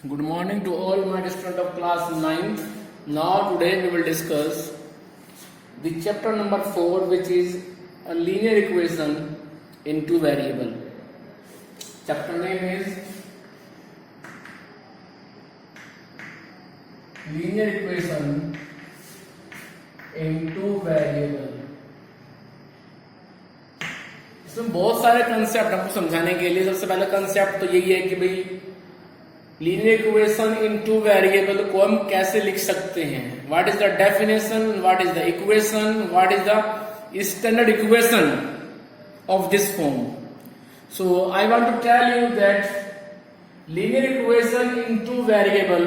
Good morning to all my students of class 9th. Now today we will discuss the chapter number 4, which is a linear equation in two variable. Chapter name is linear equation in two variable. इसमें बहुत सारे concept आपको समझाने के लिए सबसे पहला concept तो यही है कि भाई linear equation in two variable को हम कैसे लिख सकते हैं. What is the definition, what is the equation, what is the standard equation of this form. So I want to tell you that linear equation in two variable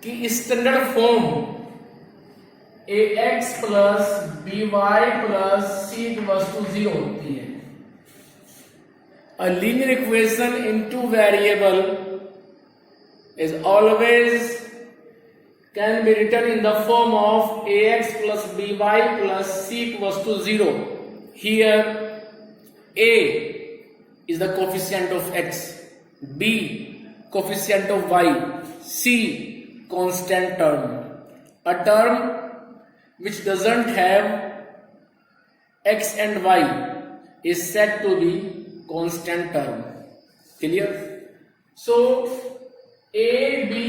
की standard form ax plus by plus c equals to 0 होती है. A linear equation in two variable is always can be written in the form of ax plus by plus c equals to 0. Here a is the coefficient of x, b coefficient of y, c constant term. A term which doesn't have x and y is said to be constant term. Clear? So a b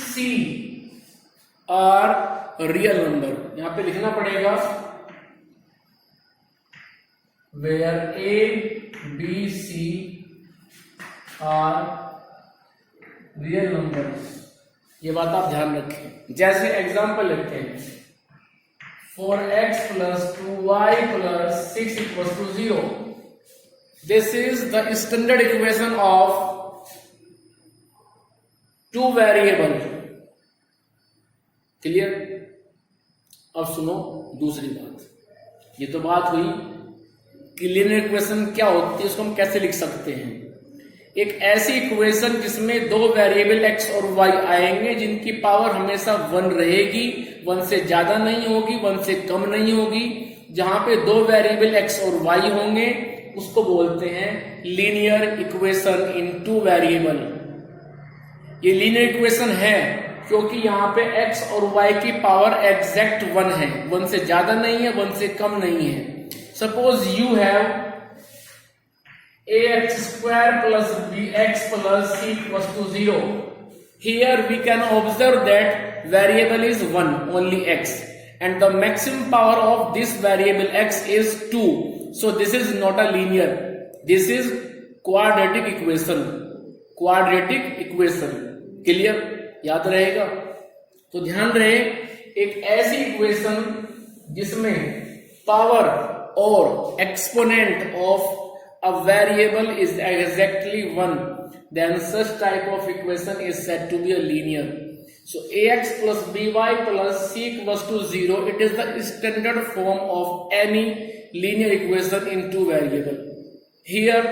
c are real number. यहां पे लिखना पड़ेगा where a b c are real numbers. ये बात आप ध्यान रखें. जैसे एग्जांपल लेते हैं, 4x plus 2y plus 6 equals to 0. This is the standard equation of two variable. Clear? अब सुनो दूसरी बात. ये तो बात हुई कि लीनियर इक्वेशन क्या होती है, उसको हम कैसे लिख सकते हैं. एक ऐसी इक्वेशन जिसमें दो वेरिएबल x और y आएंगे जिनकी पावर हमेशा 1 रहेगी, 1 से ज्यादा नहीं होगी, 1 से कम नहीं होगी. जहां पे दो वेरिएबल x और y होंगे उसको बोलते हैं linear equation in two variable. ये लीनियर इक्वेशन है क्योंकि यहाँ पे x और y की पावर एग्जैक्ट 1 है, 1 से ज्यादा नहीं है, 1 से कम नहीं है. Suppose you have ax square plus bx plus c equals to 0. Here we can observe that variable is 1, only x, and the maximum power of this variable x is 2. So this is not a linear, this is quadratic equation. Quadratic equation. Clear? याद रहेगा. तो ध्यान रहे, एक ऐसी equation जिसमें power और exponent of a variable is exactly 1, then such type of equation is said to be a linear. So ax plus by plus c equals to 0, it is the standard form of any linear equation in two variable. Here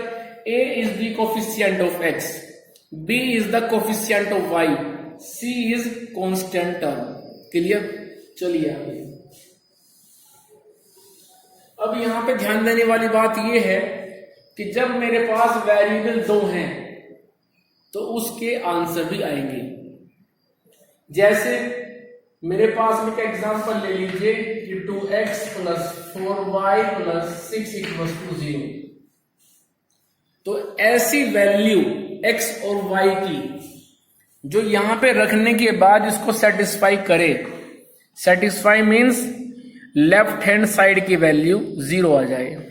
a is the coefficient of x, b is the coefficient of y, c is constant term. Clear? चलिए आगे. अब यहां पे ध्यान देने वाली बात यह है कि जब मेरे पास वेरिएबल 2 हैं तो उसके आंसर भी आएंगे. जैसे मेरे पास में एक एग्जांपल ले लीजिए कि 2x plus 4y plus 6 equals to 0. तो ऐसी वैल्यू x और y की जो यहां पे रखने के बाद इसको सेटिस्फाई करे. Satisfy means left hand side की वैल्यू 0 आ जाए,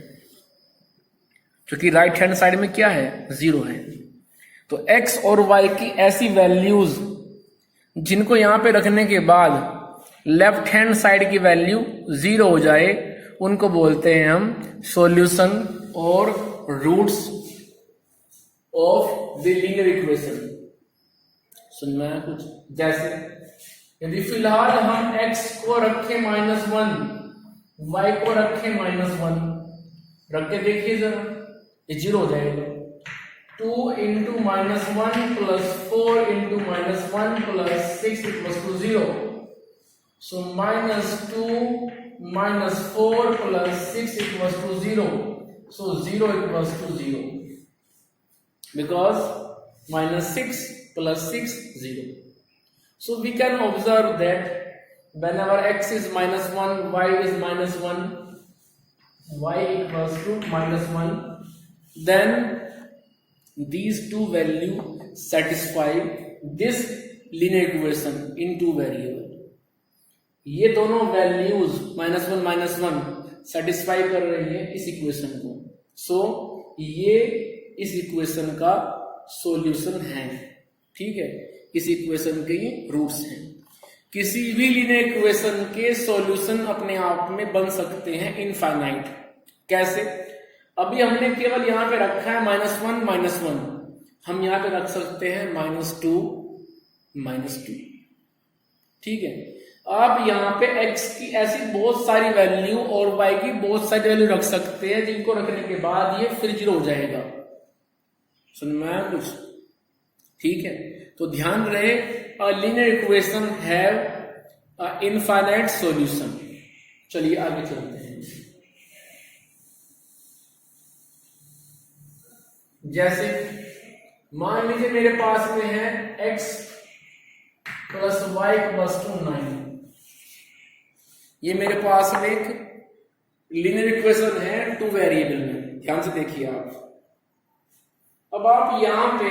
क्योंकि राइट हैंड साइड में क्या है, 0 है. तो x और y की ऐसी वैल्यूज जिनको यहां पे रखने के बाद लेफ्ट हैंड साइड की वैल्यू 0 हो जाए, उनको बोलते हैं हम सॉल्यूशन और roots of the linear equation. सुनना है कुछ? जैसे यदि फिलहाल हम x को रखें -1, y को रखें -1, रख के देखिए जरा, ये 0 हो जाएगा. 2 into -1 plus 4 into -1 plus 6 equals to 0. So -2 -4 plus 6 equals to 0. So 0 equals to 0 because minus 6 plus 6 0. So we can observe that whenever x is minus 1, y is minus 1, y equals to minus 1, then these two values satisfy this linear equation in two variable. ये दोनों values -1 satisfy कर रही है इस equation को. सो ये इस equation का सॉल्यूशन है. ठीक है, इस इक्वेशन के ये रूट्स हैं. किसी भी लीनियर इक्वेशन के सॉल्यूशन अपने आप में बन सकते हैं इनफाइनाइट. कैसे? अभी हमने केवल यहां पे रखा है -1 हम यहां पे रख सकते हैं -2. ठीक है, आप यहाँ पे x की ऐसी बहुत सारी वैल्यू और y की बहुत सारी वैल्यू रख सकते हैं जिनको रखने के बाद ये फिर 0 हो जाएगा. सुन में कुछ? ठीक है, तो ध्यान रहे अ linear equation have a infinite solution. चलिए आगे चलते हैं. जैसे मान लीजिए मेरे पास में है x plus y equals to 9. ये मेरे पास में एक लीनियर इक्वेशन है टू वेरिएबल में. ध्यान से देखिए आप. अब आप यहां पे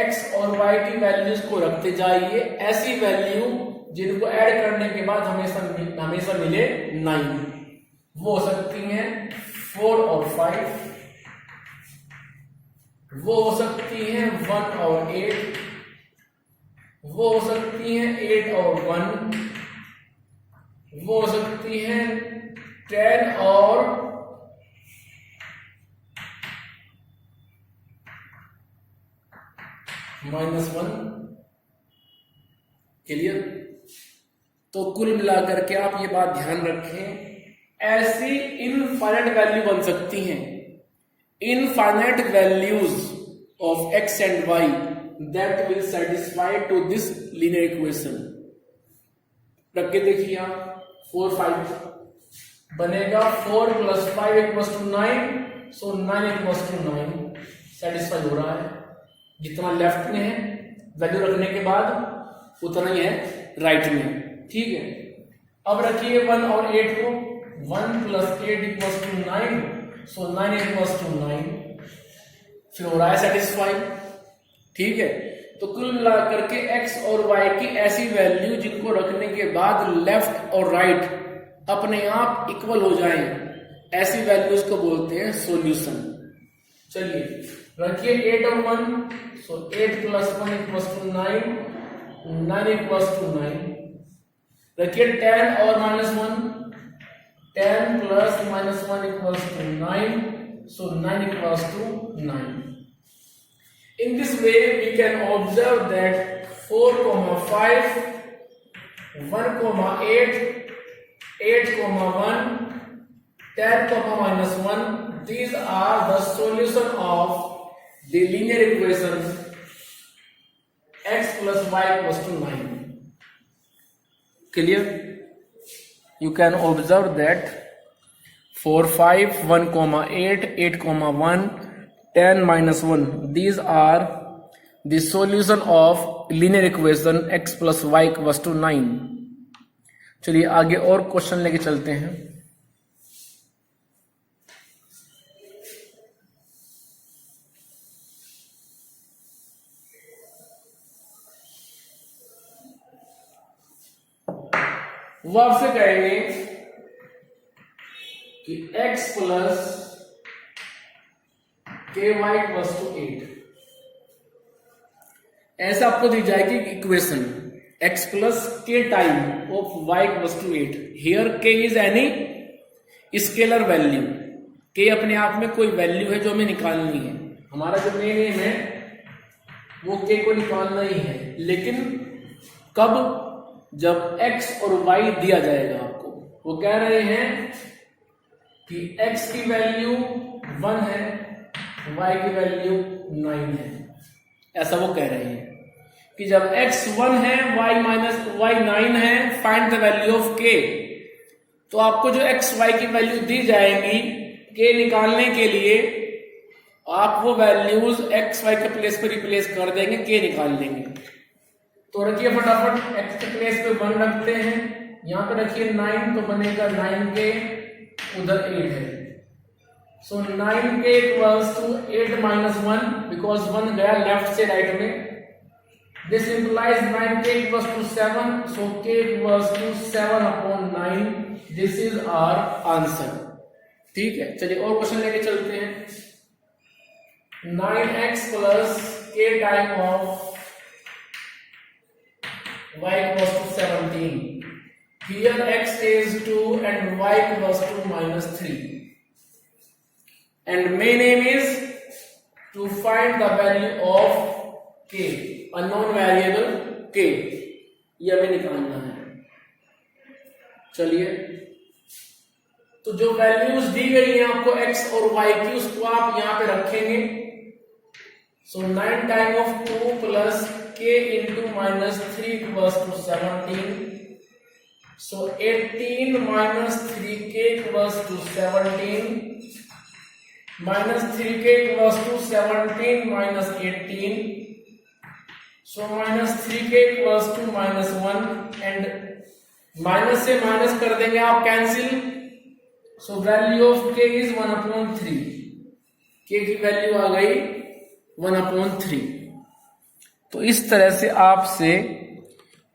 x और y की वैल्यूज को रखते जाइए, ऐसी वैल्यू जिनको ऐड करने के बाद हमेशा मिले 9. वो हो सकती हैं 4 और 5, वो हो सकती हैं 1 और 8, वो हो सकती हैं 8 और 1, वो हो सकती है 10 और -1. क्लियर? तो कुल मिलाकर के आप ये बात ध्यान रखें, ऐसी इनफाइनाइट वैल्यू बन सकती हैं. Infinite values of x and y that will satisfy to this linear equation. रख के देखिए आप. 4 5 बनेगा 4 plus 5 equals to 9. So 9 equals to 9 satisfy हो रहा है. जितना लेफ्ट में है वैल्यू रखने के बाद उतना ही है राइट में. ठीक है, अब रखिए 1 और 8 को. 1 plus 8 equals to 9. So 9 equals to 9 फिर हो रहा है सेटिस्फाई. ठीक है, तो कुल मिलाकर के x और y की ऐसी वैल्यू जिनको रखने के बाद लेफ्ट और राइट अपने आप इक्वल हो जाएं, ऐसी वैल्यूज को बोलते हैं सॉल्यूशन. चलिए रखिए 8 और 1. So 8 plus 1 equals to 9. 9 equals to 9. रखिए 10 और -1. 10 plus -1 equals to 9. So 9 equals to 9. In this way we can observe that 4, 5, 1, 8, 8, 1, 10, -1, these are the solution of the linear equation x plus y equals to 9. Clear? You can observe that 4, 5, 1, 8, 8, 1, 10, -1, these are the solution of linear equation x plus y equals to 9. चलिए आगे और question लेके चलते हैं. वो आपसे कहेंगे कि x plus ky equals to 8. ऐसा आपको दी जाएगी equation x plus k time of y equals to 8. Here k is any scalar value. k अपने आप में कोई वैल्यू है जो हमें निकालनी है. हमारा जो मेन एम है वो k को निकालना ही है. लेकिन कब? जब x और y दिया जाएगा आपको. वो कह रहे हैं कि x की वैल्यू 1 है, y की वैल्यू 9 है. ऐसा वो कह रहे हैं कि जब x 1 है, y 9 है, find the value of k. तो आपको जो x y की वैल्यू दी जाएंगी k निकालने के लिए आप वो वैल्यूज एक्स वाई के प्लेस पे रिप्लेस कर देंगे, के निकाल लेंगे। तो रखिए फटाफट, एक्स के प्लेस पे 1 रखते हैं, यहाँ पे रखिए 9, तो बनेगा 9k, उधर 8 है। So 9k equals to 8 minus 1, because 1 गया लेफ्ट से राइट में। This implies 9k equals to 7, so k equals to 7/9। This is our answer. ठीक है, चलिए और क्वेश्चन लेके चलते हैं। 9x plus k time of y equals to 17. Here x is 2 and y equals to -3. And main aim is to find the value of k, unknown variable k. ये हमें निकालना है। चलिए, तो जो वैल्यूज दी गई हैं आपको x और y की, उसको आप यहां पे रखेंगे। सो 9 time of 2 plus k into -3 equals to 17. So 18 minus 3k equals to 17. Minus 3k equals to 17 minus 18. So minus 3k equals to -1, and minus से माइनस कर देंगे आप cancel. So value of k is 1/3। k की value आ गई 1/3। तो इस तरह से आपसे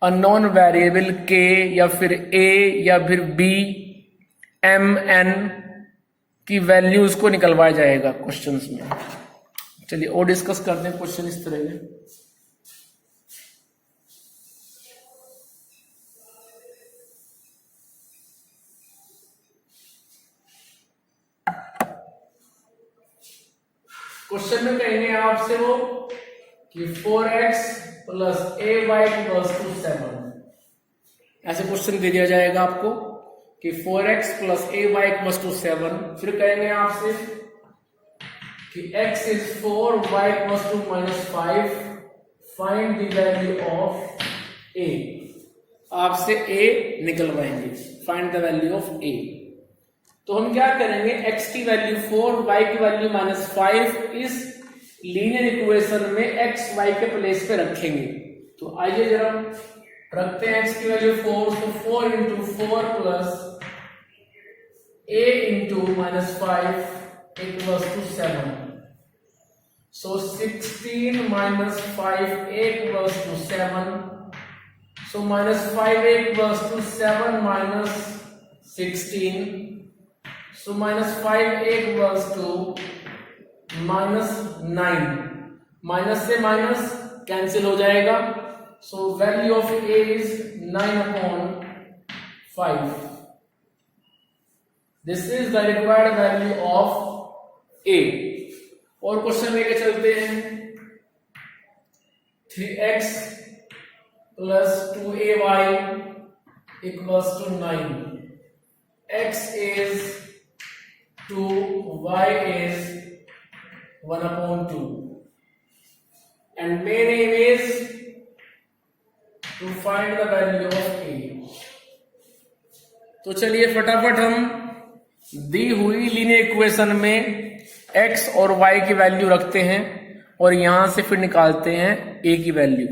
अननोन वेरिएबल k या फिर a या फिर b, m, n की वैल्यूज को निकलवाया जाएगा क्वेश्चंस में। चलिए और डिस्कस करते हैं क्वेश्चन इस तरह के। क्वेश्चन में कहेंगे आपसे वो कि 4x plus ay equals to 7। ऐसे क्वेश्चन दे दिया जाएगा आपको कि 4x plus ay equals to 7। फिर कहेंगे आपसे कि x is 4, y equals to -5, find the value of a। आपसे a निकलवाएंगे, find the value of a। तो हम क्या करेंगे, x की वैल्यू 4, y की वैल्यू -5 इस लीनियर इक्वेशन में x y के प्लेस पे रखेंगे। तो आइए जरा रखते हैं x की वैल्यू 4, तो 4 into 4 plus a into -5 equals to 7. So 16 minus 5a equals to 7. So -5a equals to 7 minus 16. So -5a equals to -9। Minus से माइनस कैंसिल हो जाएगा। So value of a is 9/5। This is the required value of a। और question लेके चलते हैं। 3x plus 2ay equals to 9। x is 2, y is 1/2, and main aim is to find the value of a। तो चलिए फटाफट हम दी हुई linear equation में x और y की वैल्यू रखते हैं और यहां से फिर निकालते हैं a की वैल्यू।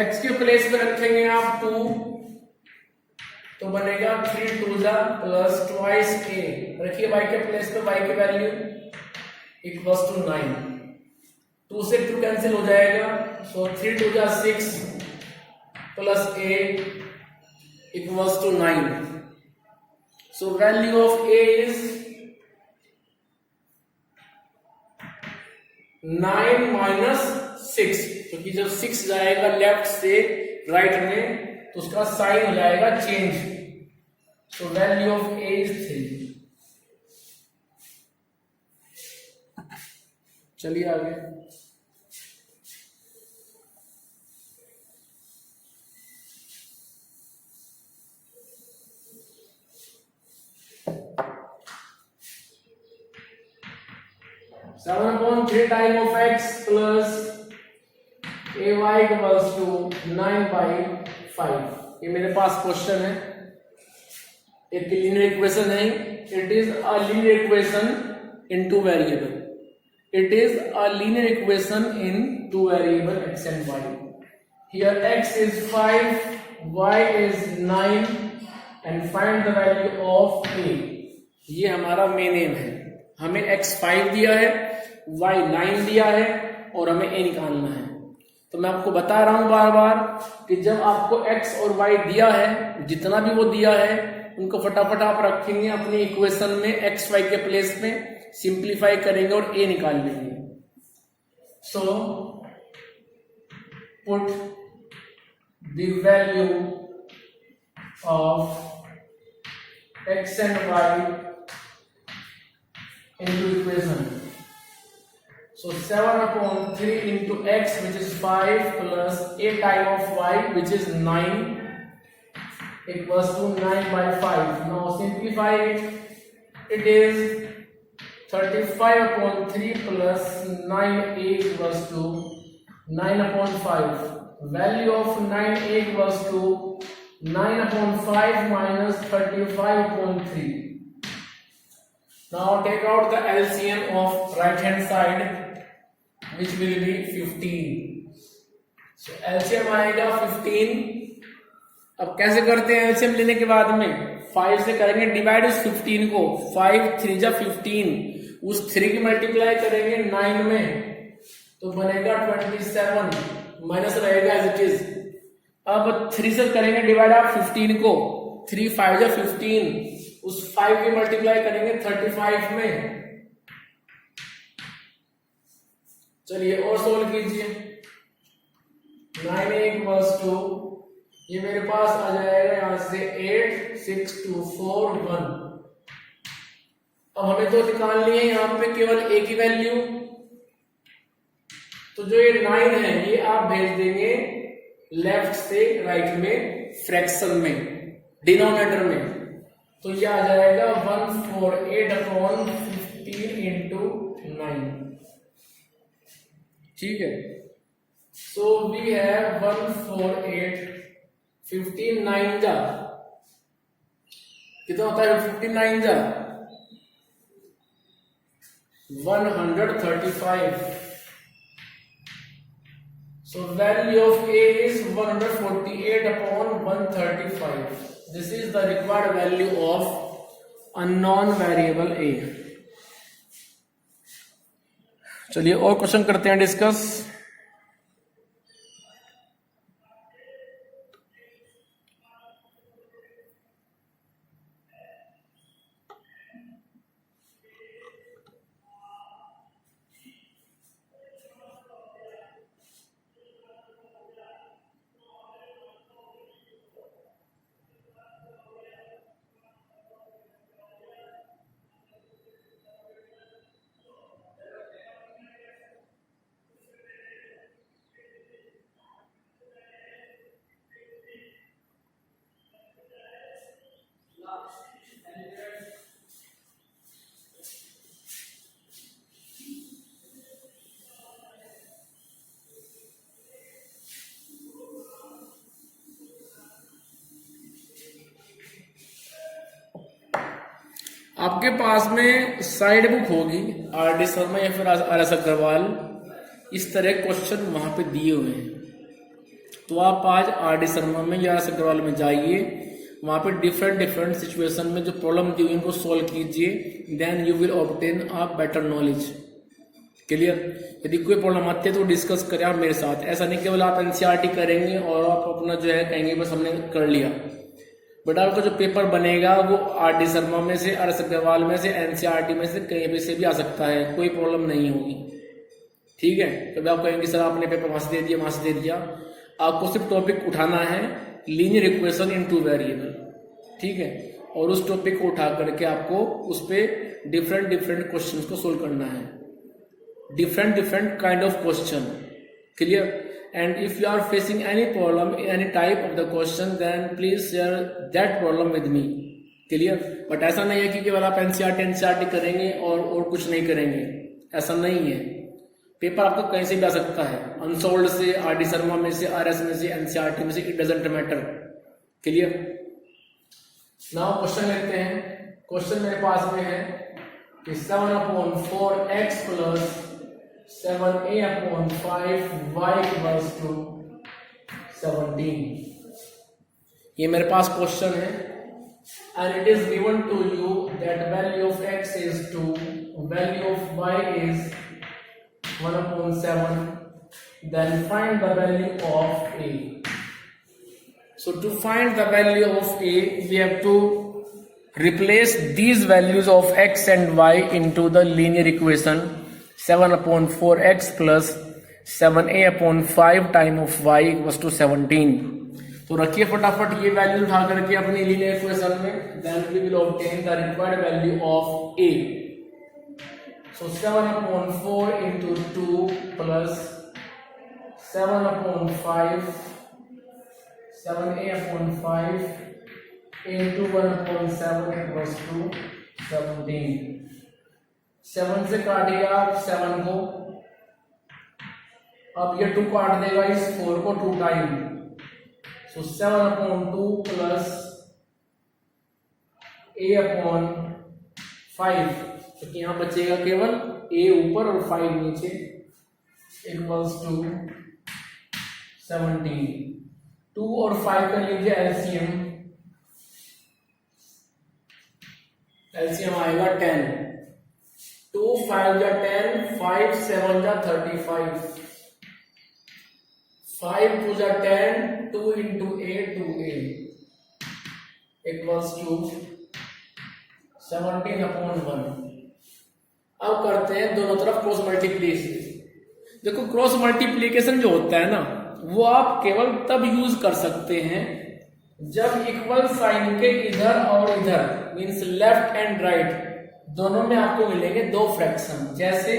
x के प्लेस पे रखेंगे आप 2, तो बनेगा 3 2 प्लस ट्वाइस a। रखिए y के प्लेस पे y की वैल्यू इक्वल्स टू 9। 2 से 2 कैंसिल हो जाएगा। So 3 2 6 plus a equals to 9। So value of a is 9 minus 6, क्योंकि जब 6 जाएगा लेफ्ट से राइट में तो उसका साइन हो जाएगा change. So value of a is 3। चलिए आगे। Seven upon 3 time of x plus ay equals to 9/5। ये मेरे पास क्वेश्चन है। एक लीनियर इक्वेशन है, it is a linear equation in two variable, it is a linear equation in two variable x and y. Here x is 5, y is 9 and find the value of a. ये हमारा main M है, हमें x 5 दिया है, y 9 दिया है और हमें a निकालना है। तो मैं आपको बता रहा हूं बार बार कि जब आपको x और y दिया है, जितना भी वो दिया है उनको फटाफट आप रखेंगे अपनी इक्वेशन में, x y के प्लेस में सिंप्लीफाई करेंगे और a निकाल लेंगे। So put the value of x and y into equation. So 7/3 into x, which is 5, plus a time of y, which is 9, equals to 9/5. Now simplify it. It is 35/3 plus 9a equals to 9/5. Value of 9a equals to 9/5 minus 35/3. Now take out the LCM of right hand side, which will be 15. So LCM आएगा 15. अब कैसे करते हैं LCM लेने के बाद में? 5 से करेंगे डिवाइड उस 15 को, 5 3 जा 15, उस 3 की मल्टीप्लाई करेंगे 9 में तो बनेगा 27, माइनस रहेगा एज इट इज। अब 3 से करेंगे डिवाइड आप 15 को, 3 5 जा 15, उस 5 की मल्टीप्लाई करेंगे 35 में। चलिए और सोल्व कीजिए। 9 इक्वल्स टू, ये मेरे पास आ जाएगा यहां से 8 6 2 4 1। अब हमें तो निकालनी है यहाँ पे केवल a की वैल्यू, तो जो ये 9 है ये आप भेज देंगे लेफ्ट से राइट में फ्रैक्शन में, डिनोमिनेटर में, तो ये आ जाएगा 148/15 into 9। ठीक है, सो वी हैव 148, 15 9 जा कितना होता है? 15 9 जा 135. So value of a is 148/135. This is the required value of unknown variable a. चलिए और क्वेश्चन करते हैं डिस्कस। आपके पास में साइड बुक होगी आर.डी. शर्मा या फिर आर.एस. अग्रवाल, इस तरह क्वेश्चन वहां पे दिए हुए हैं, तो आप आज आर.डी. शर्मा में या आर.एस. अग्रवाल में जाइए, वहां पे डिफरेंट सिचुएशन में जो प्रॉब्लम दी हुई उनको सोल्व कीजिए, then you will obtain a better knowledge. Clear? यदि कोई प्रॉब्लम आती है तो डिस्कस करें आप मेरे साथ, ऐसा नहीं केवल आप एनसीईआरटी करेंगे और आप अपना जो है कहेंगे बस हमने कर लिया। बट आपका जो पेपर बनेगा वो आर.डी. शर्मा में से, आर.एस. अग्रवाल में से, एनसीईआरटी में से, कहीं भी से भी आ सकता है, कोई प्रॉब्लम नहीं होगी। ठीक है, कभी आप कहेंगे सर आपने पेपर वहां से दे दिया, वहां से दे दिया, आपको सिर्फ टॉपिक उठाना है linear equation in two variable. ठीक है, और उस टॉपिक को उठा करके आपको उस पर डिफरेंट क्वेश्चन को सोल्व करना है, different kind of question. Clear? And if you are facing any problem, any type of the question, then please share that problem with me. Clear? But ऐसा नहीं है कि केवल आप एनसीईआरटी करेंगे और कुछ नहीं करेंगे, ऐसा नहीं है। पेपर आपको कहीं से भी आ सकता है, अनसोल्ड से, आर.डी. शर्मा में से, आर.एस. में से, एनसीईआरटी में से, it doesn't matter. Clear? Now question लेते हैं। क्वेश्चन मेरे पास में है कि 7/4x plus 7a/5 y equals to 17। ये मेरे पास क्वेश्चन है and it is given to you that value of x is 2, value of y is 1/7, then find the value of a. So to find the value of a, we have to replace these values of x and y into the linear equation 7/4x plus 7a/5 time of y equals to 17. तो रखिए फटाफट ये value उठा करके अपनी linear equation में, then we will obtain the required value of a. So 7/4 into 2 plus 7/5 7a/5 into 1/7 equals to 17. 7 से काटिएगा 7 को, अब ये 2 काट देगा इस 4 को 2 टाइम, so 7/2 plus a/5, तो यहां बचेगा केवल a ऊपर और 5 नीचे, इक्वल्स टू 17। 2 और 5 कर लीजिए एलसीएम, एलसीएम आएगा 10। 2 5 जा 10, 5 7 जा 35, 5 2 जा 10, 2 into a 2a equals to 17/1। अब करते हैं दोनों तरफ क्रॉस मल्टीप्लिकेशन। देखो क्रॉस मल्टीप्लिकेशन जो होता है ना, वो आप केवल तब यूज कर सकते हैं जब इक्वल साइन के इधर और इधर मींस लेफ्ट एंड राइट दोनों में आपको मिलेंगे दो फ्रैक्शन, जैसे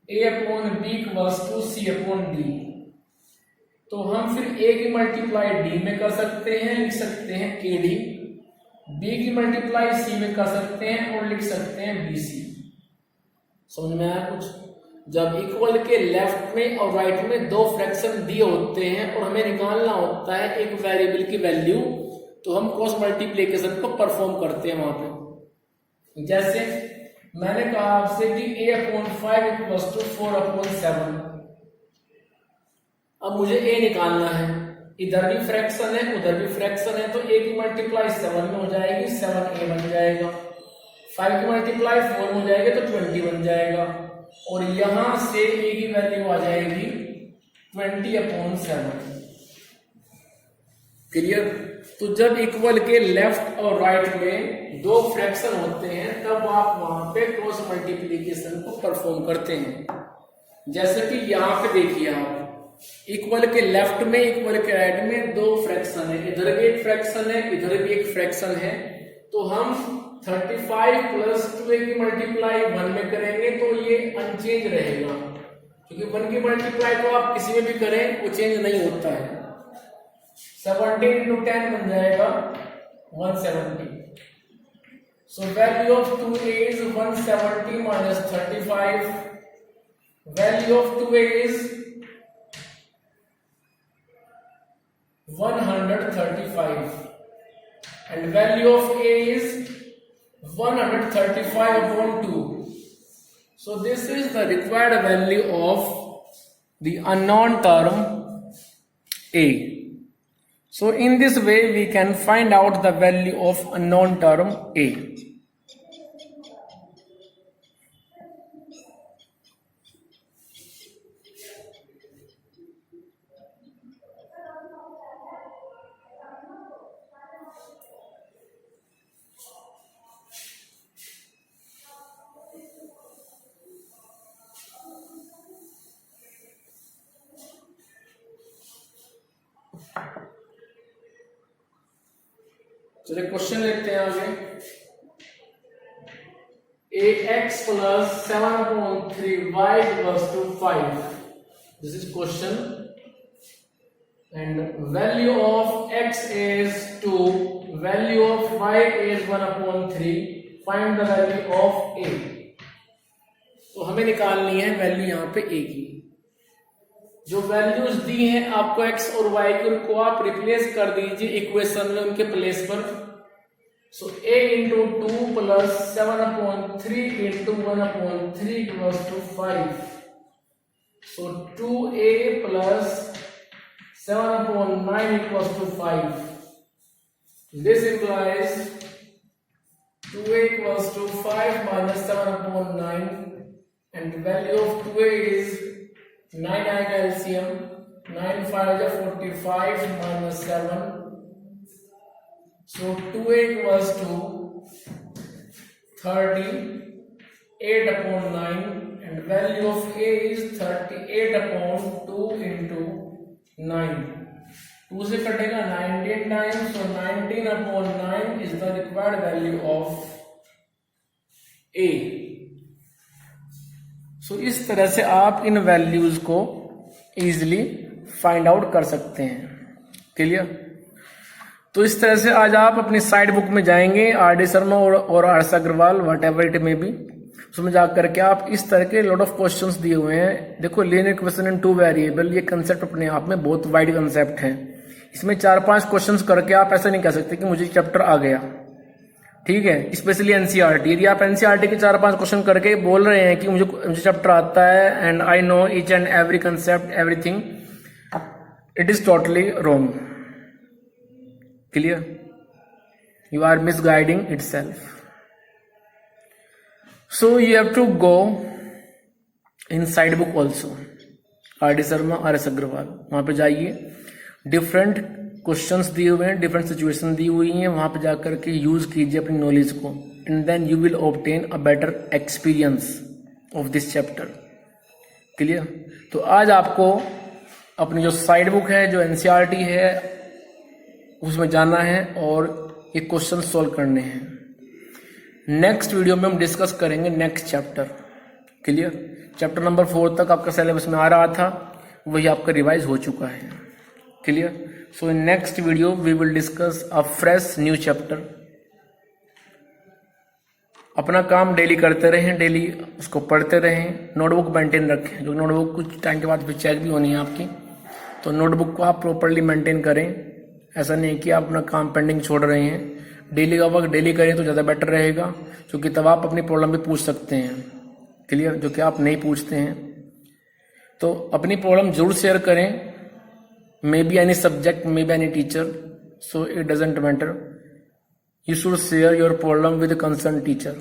a/b इक्वल्स टू c/d। तो हम फिर a की मल्टीप्लाई d में कर सकते हैं, लिख सकते हैं kd, b की मल्टीप्लाई c में कर सकते हैं और लिख सकते हैं bc। समझ में आया कुछ? जब इक्वल के लेफ्ट में और राइट में दो फ्रैक्शन दिए होते हैं और हमें निकालना होता है एक वेरिएबल की वैल्यू, तो हम क्रॉस मल्टीप्लिकेशन को परफॉर्म करते हैं वहां पे। जैसे मैंने कहा आपसे कि a/5 इक्वल्स टू 4/7। अब मुझे a निकालना है, इधर भी फ्रैक्शन है उधर भी फ्रैक्शन है, तो a की मल्टीप्लाई 7 में हो जाएगी, 7a बन जाएगा। 5 की मल्टीप्लाई 4 में हो जाएगी तो 20 बन जाएगा, और यहां से a की वैल्यू आ जाएगी 20/7। क्लियर? तो जब इक्वल के लेफ्ट और राइट में दो फ्रैक्शन होते हैं तब आप वहां पे क्रॉस मल्टीप्लिकेशन को परफॉर्म करते हैं। जैसे कि यहां पे देखिए आप, इक्वल के लेफ्ट में इक्वल के राइट में दो फ्रैक्शन है, इधर भी एक फ्रैक्शन है इधर भी एक फ्रैक्शन है, तो हम 35 प्लस 2a की मल्टीप्लाई 1 में करेंगे तो ये अनचेंज रहेगा, क्योंकि 1 की मल्टीप्लाई तो आप किसी में भी करें वो चेंज नहीं होता है। 17 into 10 बन जाएगा 170। सो value of 2a is 170 minus 35, value of 2a is 135 and value of a is 135/2. So this is the required value of the unknown term a. So in this way we can find out the value of unknown term a. चलिए question लेते हैं आगे। ax plus 7/3y equals to 5. This is question, and value of x is 2, value of y is 1/3. Find the value of a. तो हमें निकालनी है value यहाँ पे a की। जो वैल्यूज दी हैं आपको x और y की, उनको आप रिप्लेस कर दीजिए इक्वेशन में उनके प्लेस पर। So a into 2 plus 7 upon 3 into 1 upon 3 equals to 5. So 2a plus 7 upon 9 equals to 5. This implies 2a equals to 5 minus 7 upon 9, and the value of 2a is 9 आएगा LCM. 9 5 is 45 minus 7. So 2a equals to 38 upon 9, and value of a is 38 upon 2 into 9. 2 से कटेगा 19 times, so 19 upon 9 is the required value of a. So इस तरह से आप इन values को easily find out कर सकते हैं. क्लियर? तो इस तरह से आज आप अपनी साइड बुक में जाएंगे, आर.डी. शर्मा और RS. Agrawal, whatever it में भी, उसमें जा करके आप इस तरह के लॉट ऑफ क्वेश्चंस दिए हुए हैं. देखो, linear equation in two variable, ये कंसेप्ट अपने आप में बहुत वाइड कंसेप्ट है. इसमें 4-5 क्वेश्चंस करके आप ऐसा नहीं कह सकते कि मुझे चैप्टर आ गया. ठीक है, स्पेशली एनसीईआरटी. यदि आप एनसीईआरटी के 4-5 क्वेश्चन करके बोल रहे हैं कि मुझे चैप्टर आता है and I know each and every concept everything, it is totally wrong. Clear? You are misguiding itself. So you have to go in side book also, RD. Sharma, RS. Agrawal. वहां पे जाइए, डिफरेंट क्वेश्चंस दिए हुए हैं, different situation दी हुई हैं, वहां पे जाकर के यूज कीजिए अपनी नॉलेज को, and then you will obtain a better experience of this chapter. Clear? तो आज आपको अपनी जो साइड बुक है, जो एनसीईआरटी है, उसमें जाना है और ये क्वेश्चन सॉल्व करने हैं. नेक्स्ट वीडियो में हम डिस्कस करेंगे next chapter. Clear? Chapter number 4 तक आपका सिलेबस में आ रहा था, वही आपका रिवाइज हो चुका है. Clear? So in next video we will discuss a fresh new chapter. अपना काम डेली करते रहें, डेली उसको पढ़ते रहें, नोटबुक मेंटेन रखें, जो नोटबुक कुछ टाइम के बाद फिर चेक भी होनी है आपकी, तो नोटबुक को आप प्रॉपरली मेंटेन करें. ऐसा नहीं कि आप अपना काम पेंडिंग छोड़ रहे हैं. डेली का वर्क डेली करें तो ज़्यादा बेटर रहेगा, क्योंकि तब आप अपनी प्रॉब्लम भी पूछ सकते हैं. क्लियर? जो कि आप नहीं पूछते हैं. तो अपनी प्रॉब्लम जरूर शेयर करें. May be any subject, may be any teacher, so it doesn't matter. You should share your problem with the concerned teacher.